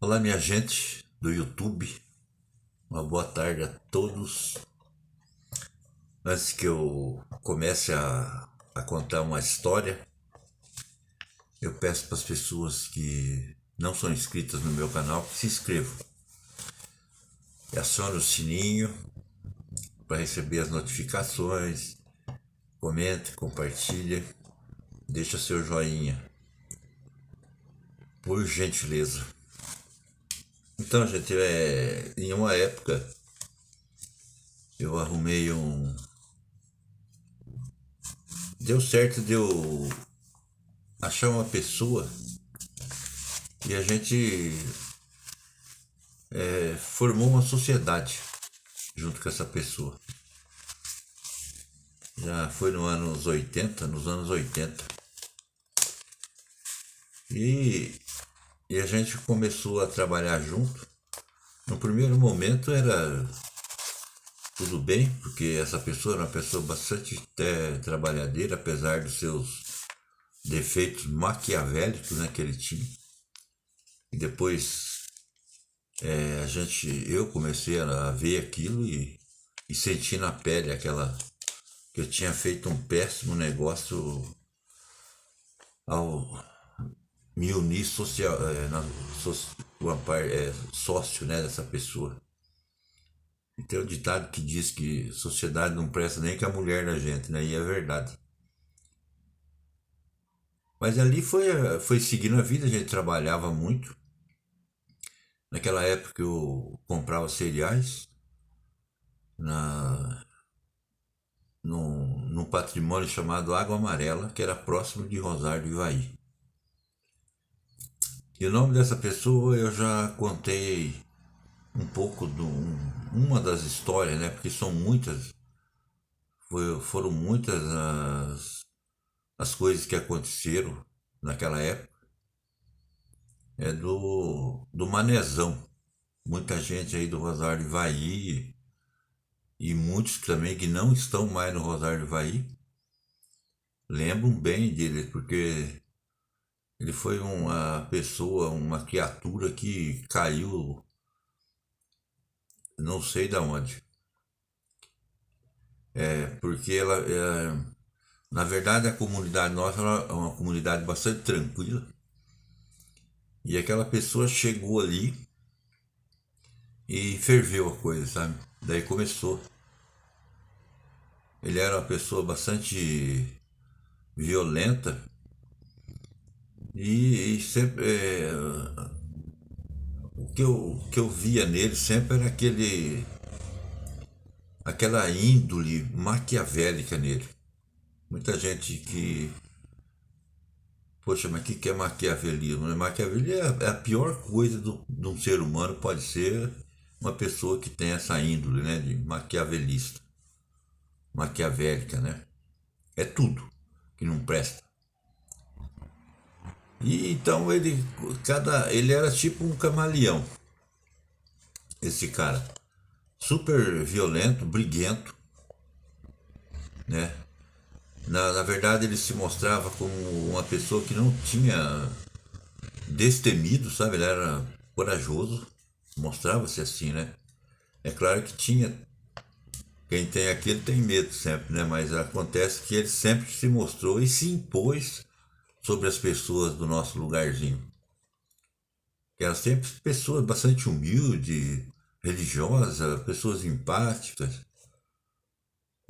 Olá, minha gente do YouTube, uma boa tarde a todos. Antes que eu comece a contar uma história, eu peço para as pessoas que não são inscritas no meu canal que se inscrevam e acione o sininho para receber as notificações, comente, compartilhe, deixa seu joinha, por gentileza. Então, gente, em uma época eu arrumei um. Deu certo de eu achar uma pessoa e a gente formou uma sociedade junto com essa pessoa. Já foi nos anos 80. E, e a gente começou a trabalhar junto. No primeiro momento era tudo bem, porque essa pessoa era uma pessoa bastante trabalhadeira, apesar dos seus defeitos maquiavélicos, né, que ele tinha. E depois eu comecei a ver aquilo e senti na pele aquela que eu tinha feito um péssimo negócio ao me unir social, sócio, né, dessa pessoa. E tem um ditado que diz que sociedade não presta nem que a mulher da gente, né? E é verdade. Mas ali foi seguindo a vida, a gente trabalhava muito. Naquela época eu comprava cereais na, num patrimônio chamado Água Amarela, que era próximo de Rosário do Ivaí. E o nome dessa pessoa eu já contei um pouco uma das histórias, né? Porque são muitas, foram muitas as coisas que aconteceram naquela época. É do Manezão. Muita gente aí do Rosário do Ivaí e muitos também que não estão mais no Rosário do Ivaí lembram bem dele, porque ele foi uma pessoa, uma criatura que caiu não sei da onde. Porque na verdade a comunidade nossa é uma comunidade bastante tranquila. E aquela pessoa chegou ali e ferveu a coisa, sabe? Daí começou. Ele era uma pessoa bastante violenta e sempre o que eu via nele sempre era aquela índole maquiavélica nele. Muita gente que, poxa, mas o que é maquiavelismo? Maquiavelismo é a pior coisa de um ser humano, pode ser uma pessoa que tem essa índole, né, de maquiavelista, maquiavélica, né? É tudo que não presta. E então ele era tipo um camaleão, esse cara, super violento, briguento, né? Na verdade, ele se mostrava como uma pessoa que não tinha destemido, sabe? Ele era corajoso, mostrava-se assim, né? É claro que tinha, quem tem aquele tem medo sempre, né? Mas acontece que ele sempre se mostrou e se impôs sobre as pessoas do nosso lugarzinho. Que eram sempre pessoas bastante humildes, religiosas, pessoas empáticas.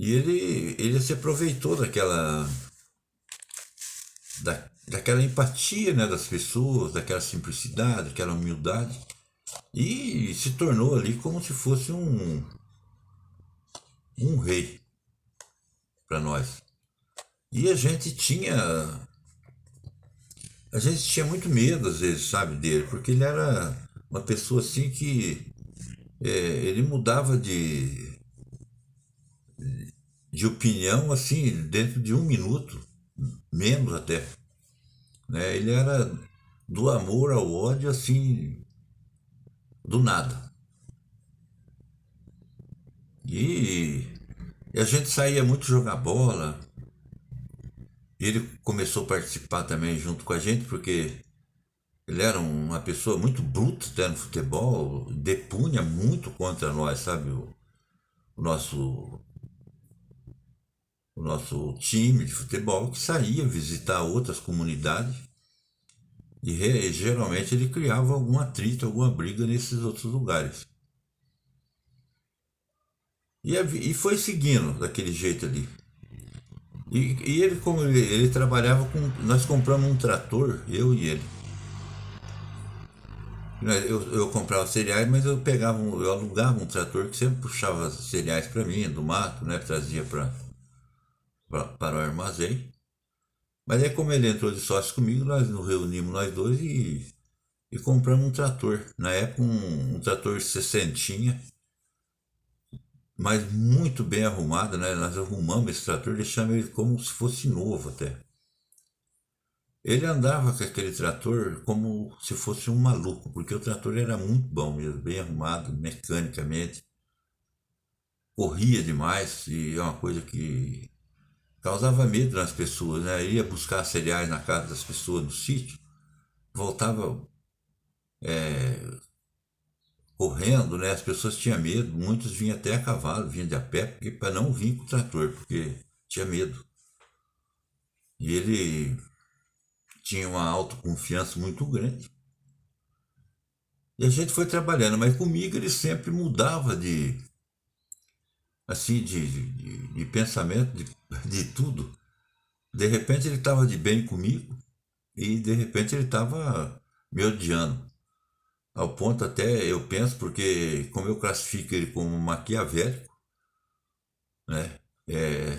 E ele se aproveitou daquela empatia, né, das pessoas, daquela simplicidade, daquela humildade, e se tornou ali como se fosse um rei para nós. E a gente tinha muito medo às vezes, sabe, dele, porque ele era uma pessoa assim que ele mudava de opinião assim dentro de um minuto, menos até, né? Ele era do amor ao ódio assim, do nada. E, e a gente saía muito jogar bola. Ele começou a participar também junto com a gente, porque Ele era uma pessoa muito bruta até no futebol, depunha muito contra nós, sabe? O nosso, o nosso time de futebol que saía visitar outras comunidades e geralmente ele criava algum atrito, alguma briga nesses outros lugares. E foi seguindo daquele jeito ali. E ele, como ele trabalhava com. Nós compramos um trator, eu e ele. Eu comprava cereais, mas eu alugava um trator que sempre puxava cereais para mim, do mato, né? Trazia para o armazém. Mas aí como ele entrou de sócio comigo, nós nos reunimos nós dois e compramos um trator. Na época um trator sessentinha, mas muito bem arrumado, né? Nós arrumamos esse trator, deixamos ele como se fosse novo até. Ele andava com aquele trator como se fosse um maluco, porque o trator era muito bom mesmo, bem arrumado, mecanicamente. Corria demais e é uma coisa que causava medo nas pessoas, né? Ia buscar cereais na casa das pessoas no sítio, voltava correndo, né? As pessoas tinham medo, muitos vinham até a cavalo, vinham de a pé, porque para não vir com o trator, porque tinha medo. E ele tinha uma autoconfiança muito grande. E a gente foi trabalhando, mas comigo ele sempre mudava de, assim, de pensamento, de tudo. De repente ele estava de bem comigo e de repente ele estava me odiando. Ao ponto até, eu penso, porque como eu classifico ele como maquiavélico, né? É,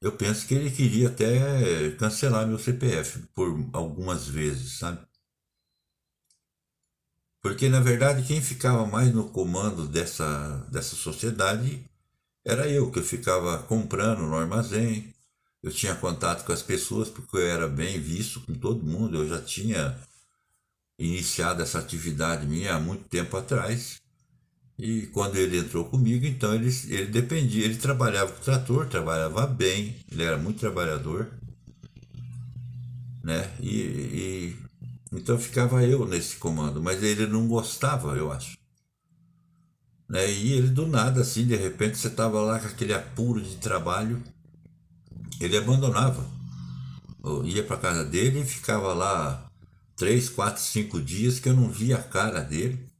eu penso que ele queria até cancelar meu CPF por algumas vezes, sabe? Porque na verdade quem ficava mais no comando dessa sociedade era eu, que eu ficava comprando no armazém, eu tinha contato com as pessoas porque eu era bem visto com todo mundo, eu já tinha iniciado essa atividade minha há muito tempo atrás. E quando ele entrou comigo, então ele dependia, ele trabalhava com trator, trabalhava bem, ele era muito trabalhador, né? Então ficava eu nesse comando, mas ele não gostava, eu acho. Né? E ele do nada, assim, de repente você estava lá com aquele apuro de trabalho, ele abandonava. Eu ia para casa dele e ficava lá 3, 4, 5 dias que eu não via a cara dele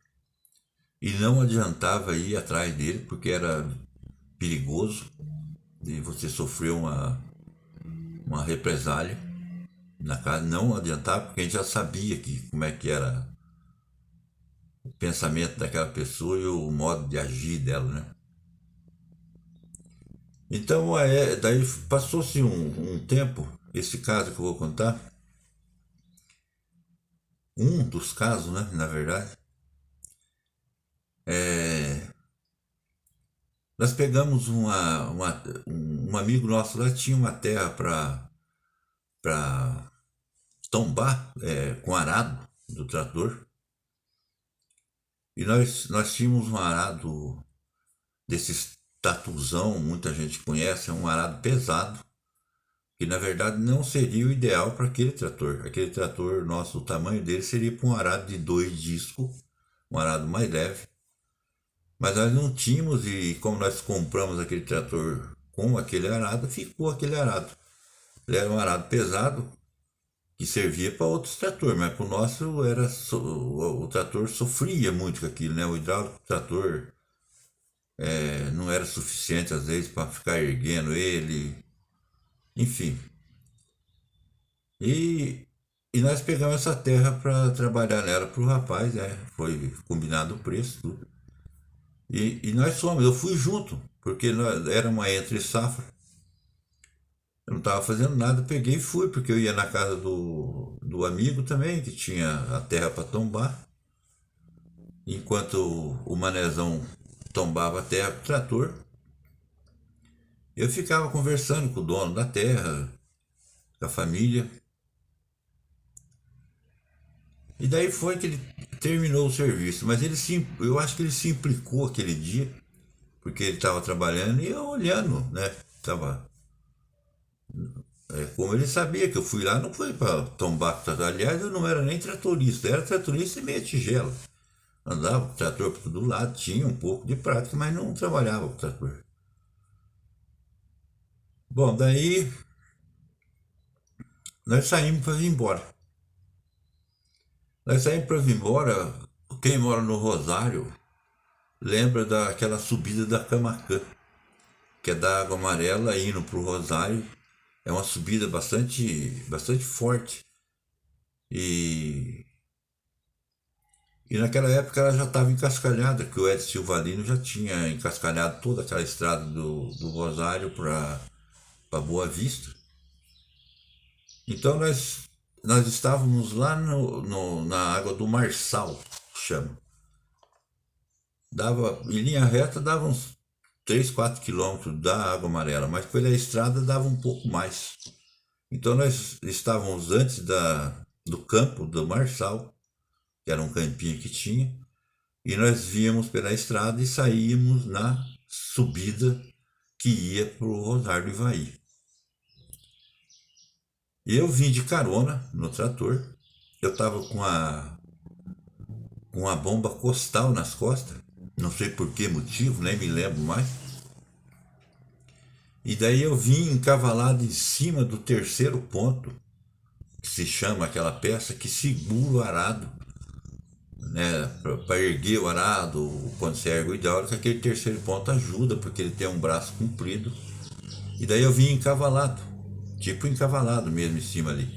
e não adiantava ir atrás dele porque era perigoso de você sofrer uma represália na casa. Não adiantava porque a gente já sabia como é que era o pensamento daquela pessoa e o modo de agir dela, né? Então, daí passou-se um tempo, esse caso que eu vou contar, um dos casos, né, na verdade, é, nós pegamos um amigo nosso lá tinha uma terra para tombar com arado do trator, e nós tínhamos um arado desses tatuzão, muita gente conhece, é um arado pesado, que na verdade não seria o ideal para aquele trator. Aquele trator nosso, o tamanho dele seria para um arado de 2 discos, um arado mais leve. Mas nós não tínhamos, e como nós compramos aquele trator com aquele arado, ficou aquele arado. Ele era um arado pesado que servia para outros tratores, mas para o nosso o trator sofria muito com aquilo, né? O hidráulico do trator não era suficiente às vezes para ficar erguendo ele, enfim. E, e nós pegamos essa terra para trabalhar nela para o rapaz, né? Foi combinado o preço, tudo. E nós fomos, eu fui junto, porque era uma entre safra. Eu não estava fazendo nada, peguei e fui, porque eu ia na casa do amigo também, que tinha a terra para tombar. Enquanto o manezão tombava a terra com o trator, eu ficava conversando com o dono da terra, com a família. E daí foi que ele terminou o serviço, mas eu acho que ele se implicou aquele dia, porque ele estava trabalhando e eu olhando, né? Estava como ele sabia que eu fui lá, não foi para tombar com o trator. Aliás, eu não era nem tratorista, eu era tratorista e meia tigela. Andava com o trator por todo lado, tinha um pouco de prática, mas não trabalhava com o trator. Bom, daí nós saímos para vir embora. Nós saímos para vir embora. Quem mora no Rosário lembra daquela subida da Camacã, que é da Água Amarela indo para o Rosário. É uma subida bastante forte. E, e naquela época ela já estava encascalhada, que o Edson Silvalino já tinha encascalhado toda aquela estrada do Rosário para Boa Vista. Então nós estávamos lá na água do Marçal, chama. Em linha reta dava uns 3, 4 quilômetros da Água Amarela, mas pela estrada dava um pouco mais. Então nós estávamos antes do campo do Marçal, que era um campinho que tinha, e nós víamos pela estrada e saíamos na subida que ia para o Rosário do Ivaí. E eu vim de carona no trator, eu estava com a bomba costal nas costas, não sei por que motivo, nem me lembro mais. E daí eu vim encavalado em cima do terceiro ponto, que se chama aquela peça que segura o arado, né, para erguer o arado, quando você ergue o hidráulico, aquele terceiro ponto ajuda, porque ele tem um braço comprido. E daí eu vim encavalado, tipo encavalado mesmo em cima ali.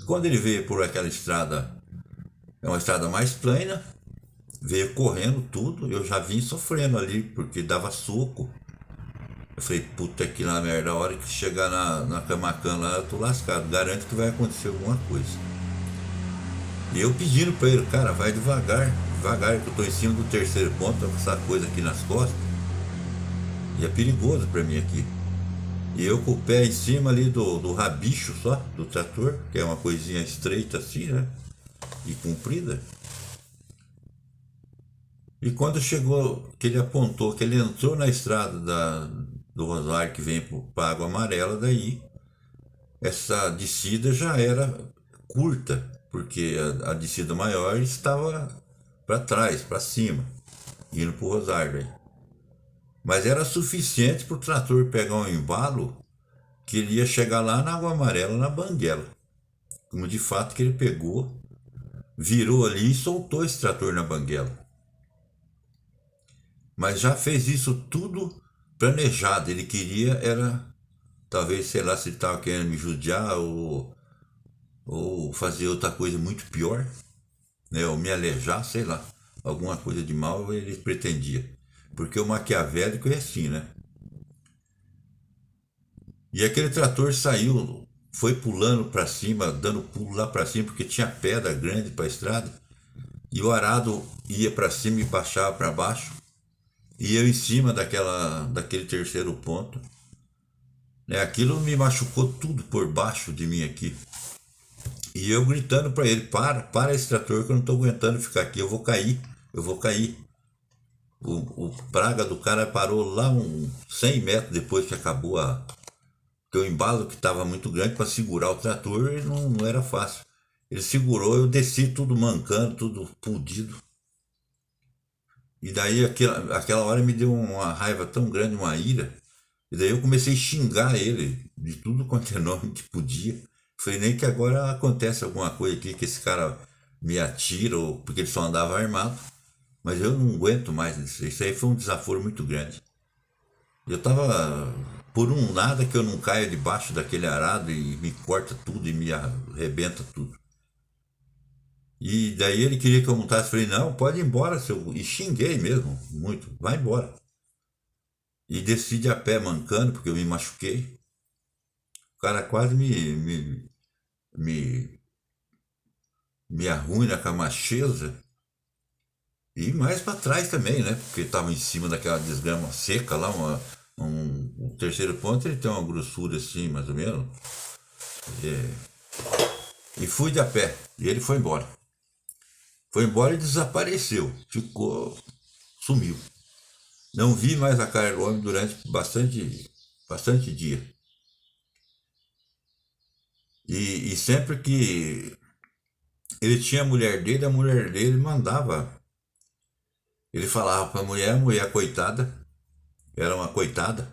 Quando ele veio por aquela estrada, é uma estrada mais plana, veio correndo tudo, eu já vim sofrendo ali, porque dava soco. Eu falei, puta que na merda, a hora que chegar na Camacã lá, eu tô lascado, garanto que vai acontecer alguma coisa. E eu pedindo pra ele, cara, vai devagar, devagar, que eu tô em cima do terceiro ponto, tô com essa coisa aqui nas costas. E é perigoso pra mim aqui. E eu com o pé em cima ali do rabicho só, do trator, que é uma coisinha estreita assim, né? E comprida. E quando chegou, que ele apontou, que ele entrou na estrada do Rosário que vem para Água Amarela, daí essa descida já era curta, porque a descida maior estava para trás, para cima, indo para o Rosário. Daí. Mas era suficiente para o trator pegar um embalo que ele ia chegar lá na Água Amarela, na Banguela. Como de fato que ele pegou, virou ali e soltou esse trator na Banguela. Mas já fez isso tudo planejado. Ele queria era, talvez, sei lá, se ele estava querendo me judiar ou fazer outra coisa muito pior, né? Ou me alejar, sei lá. Alguma coisa de mal ele pretendia. Porque o maquiavélico é assim, né? E aquele trator saiu, foi pulando para cima, dando pulo lá para cima, porque tinha pedra grande para a estrada. E o arado ia para cima e baixava para baixo. E eu em cima daquele terceiro ponto. Né, aquilo me machucou tudo por baixo de mim aqui. E eu gritando para ele, para esse trator que eu não estou aguentando ficar aqui, eu vou cair, eu vou cair. O praga do cara parou lá 100 metros depois que acabou porque o embalo que estava muito grande para segurar o trator não era fácil. Ele segurou, eu desci tudo mancando, tudo pudido. E daí aquela hora me deu uma raiva tão grande, uma ira. E daí eu comecei a xingar ele de tudo quanto é nome que podia. Falei, nem que agora acontece alguma coisa aqui, que esse cara me atira, ou porque ele só andava armado. Mas eu não aguento mais isso. Isso aí foi um desaforo muito grande. Eu tava por um nada que eu não caia debaixo daquele arado e me corta tudo e me arrebenta tudo. E daí ele queria que eu montasse, falei, não, pode ir embora, seu. E xinguei mesmo, muito, vai embora. E desci de a pé mancando, porque eu me machuquei. O cara quase me, me arruina com a macheza. E mais para trás também, né? Porque estava em cima daquela desgrama seca lá, o terceiro ponto ele tem uma grossura assim, mais ou menos. É, e fui de a pé, e ele foi embora. Foi embora e desapareceu, ficou, sumiu. Não vi mais a cara do homem durante bastante dia. E sempre que ele tinha a mulher dele mandava. Ele falava pra mulher, a mulher coitada, era uma coitada,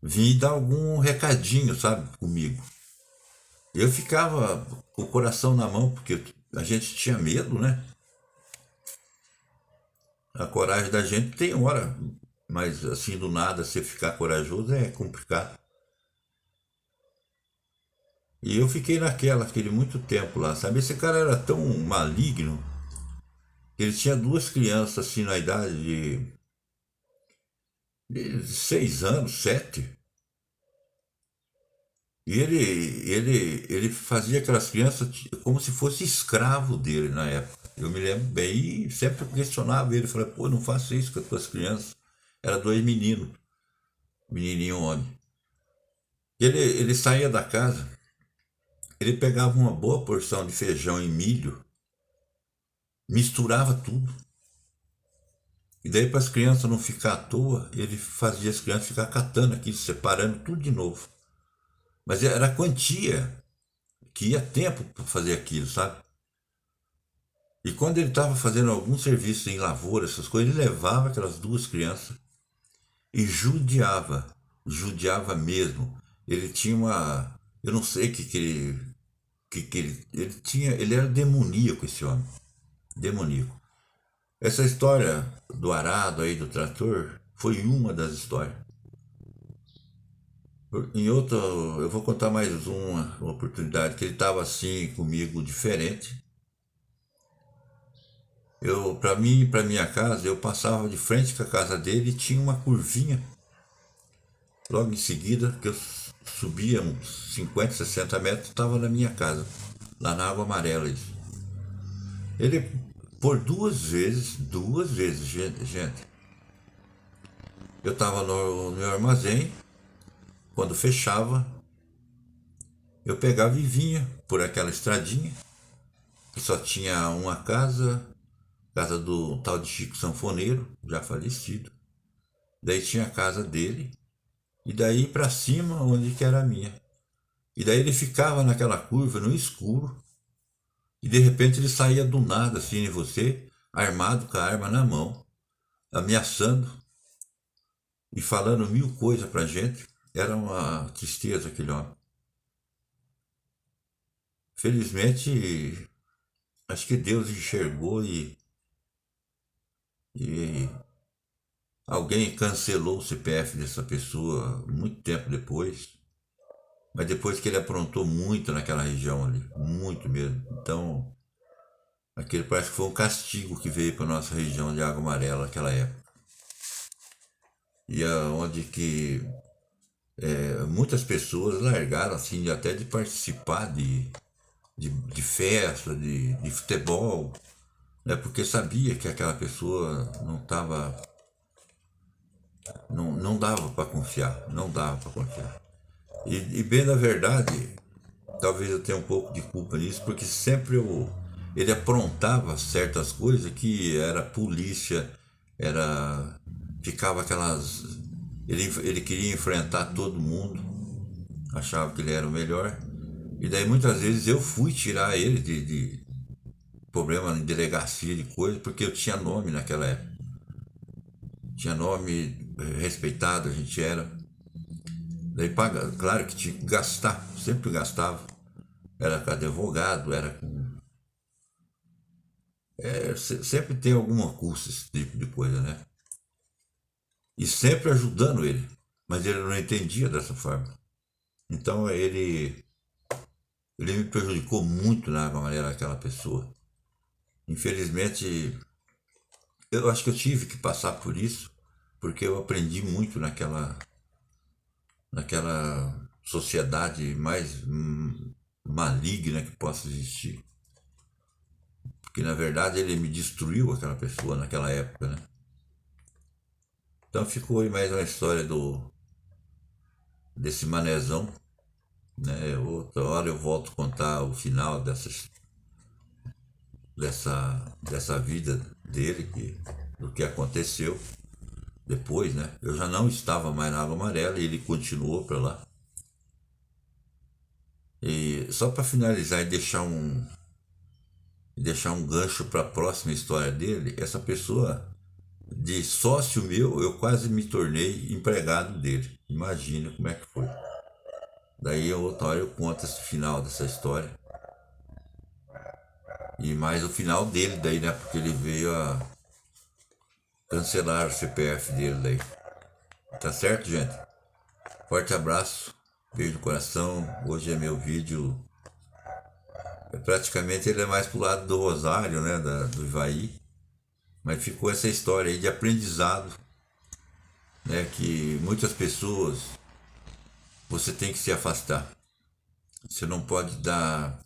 vir dar algum recadinho, sabe, comigo. Eu ficava com o coração na mão, porque a gente tinha medo, né? A coragem da gente tem hora, mas assim do nada você ficar corajoso é complicado. E eu fiquei aquele muito tempo lá, sabe? Esse cara era tão maligno que ele tinha duas crianças assim na idade de 6 anos, 7. E ele fazia aquelas crianças como se fosse escravo dele na época. Eu me lembro bem e sempre questionava ele. Falei, pô, não faça isso com as tuas crianças. Era dois meninos, menininho e um homem. Ele saía da casa, ele pegava uma boa porção de feijão e milho, misturava tudo. E daí para as crianças não ficar à toa, ele fazia as crianças ficar catando aquilo, separando tudo de novo. Mas era a quantia que ia tempo para fazer aquilo, sabe? E quando ele estava fazendo algum serviço em lavoura, essas coisas, ele levava aquelas duas crianças e judiava, judiava mesmo. Ele tinha uma, eu não sei o que ele tinha, ele era demoníaco esse homem, demoníaco. Essa história do arado aí do trator foi uma das histórias. Em outra, eu vou contar mais uma oportunidade que ele estava assim comigo diferente. Eu, para mim, para minha casa, eu passava de frente com a casa dele e tinha uma curvinha. Logo em seguida, que eu subia uns 50, 60 metros, estava na minha casa, lá na Água Amarela. Isso. Ele, por duas vezes, gente, eu estava no meu armazém, quando fechava, eu pegava e vinha por aquela estradinha, que só tinha uma casa, casa do tal de Chico Sanfoneiro, já falecido. Daí tinha a casa dele, e daí para cima, onde que era a minha. E daí ele ficava naquela curva, no escuro, e de repente ele saía do nada, assim, em você, armado com a arma na mão, ameaçando e falando mil coisas pra gente. Era uma tristeza aquele homem. Felizmente, acho que Deus enxergou e alguém cancelou o CPF dessa pessoa muito tempo depois. Mas depois que ele aprontou muito naquela região ali, muito mesmo. Então, aquele parece que foi um castigo que veio para nossa região de Água Amarela naquela época. E onde que muitas pessoas largaram assim até de participar de festa, de futebol, né, porque sabia que aquela pessoa não estava, não dava para confiar, não dava para confiar. E bem na verdade, talvez eu tenha um pouco de culpa nisso, porque sempre ele aprontava certas coisas que era polícia, era ficava aquelas, ele queria enfrentar todo mundo, achava que ele era o melhor. E daí muitas vezes eu fui tirar ele de problema em delegacia de coisa, porque eu tinha nome naquela época. Tinha nome respeitado, a gente era. Daí paga, claro que tinha que gastar, sempre gastava. Era com advogado, era com. Sempre tem alguma custa esse tipo de coisa, né? E sempre ajudando ele. Mas ele não entendia dessa forma. Então ele me prejudicou muito na maneira daquela pessoa. Infelizmente, eu acho que eu tive que passar por isso, porque eu aprendi muito naquela sociedade mais maligna que possa existir. Porque na verdade ele me destruiu aquela pessoa naquela época, né? Então ficou aí mais uma história desse manezão, né? Outra hora eu volto a contar o final dessa vida dele, do que aconteceu depois, né? Eu já não estava mais na Água Amarela e ele continuou para lá. E só para finalizar e deixar um gancho para a próxima história dele, essa pessoa, de sócio meu, eu quase me tornei empregado dele. Imagina como é que foi. Daí outra hora eu conto esse final dessa história. E mais o final dele daí, né? Porque ele veio a cancelar o CPF dele daí. Tá certo, gente? Forte abraço, beijo no coração. Hoje é meu vídeo. Praticamente ele é mais pro lado do Rosário, né? Do Ivaí. Mas ficou essa história aí de aprendizado, né? Que muitas pessoas você tem que se afastar. Você não pode dar.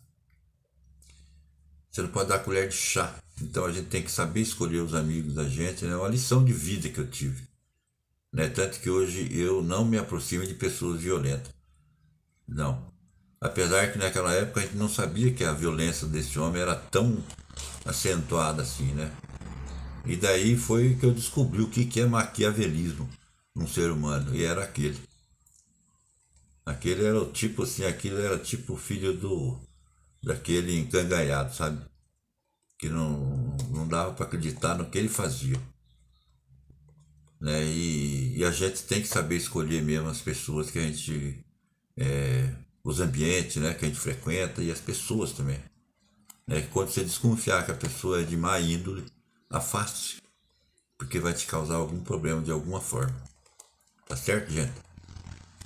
Você não pode dar colher de chá. Então a gente tem que saber escolher os amigos da gente, né? É uma lição de vida que eu tive. Né? Tanto que hoje eu não me aproximo de pessoas violentas. Não. Apesar que naquela época a gente não sabia que a violência desse homem era tão acentuada assim, né? E daí foi que eu descobri o que é maquiavelismo num ser humano. E era aquele. Aquele era o tipo assim, aquele era tipo filho daquele encangalhado, sabe? Que não dava para acreditar no que ele fazia. Né? E a gente tem que saber escolher mesmo as pessoas que a gente. Os ambientes, né, que a gente frequenta e as pessoas também. Né? Quando você desconfiar que a pessoa é de má índole, afaste, porque vai te causar algum problema de alguma forma. Tá certo, gente?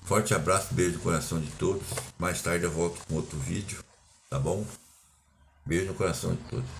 Forte abraço, beijo no coração de todos. Mais tarde eu volto com outro vídeo, tá bom? Beijo no coração de todos.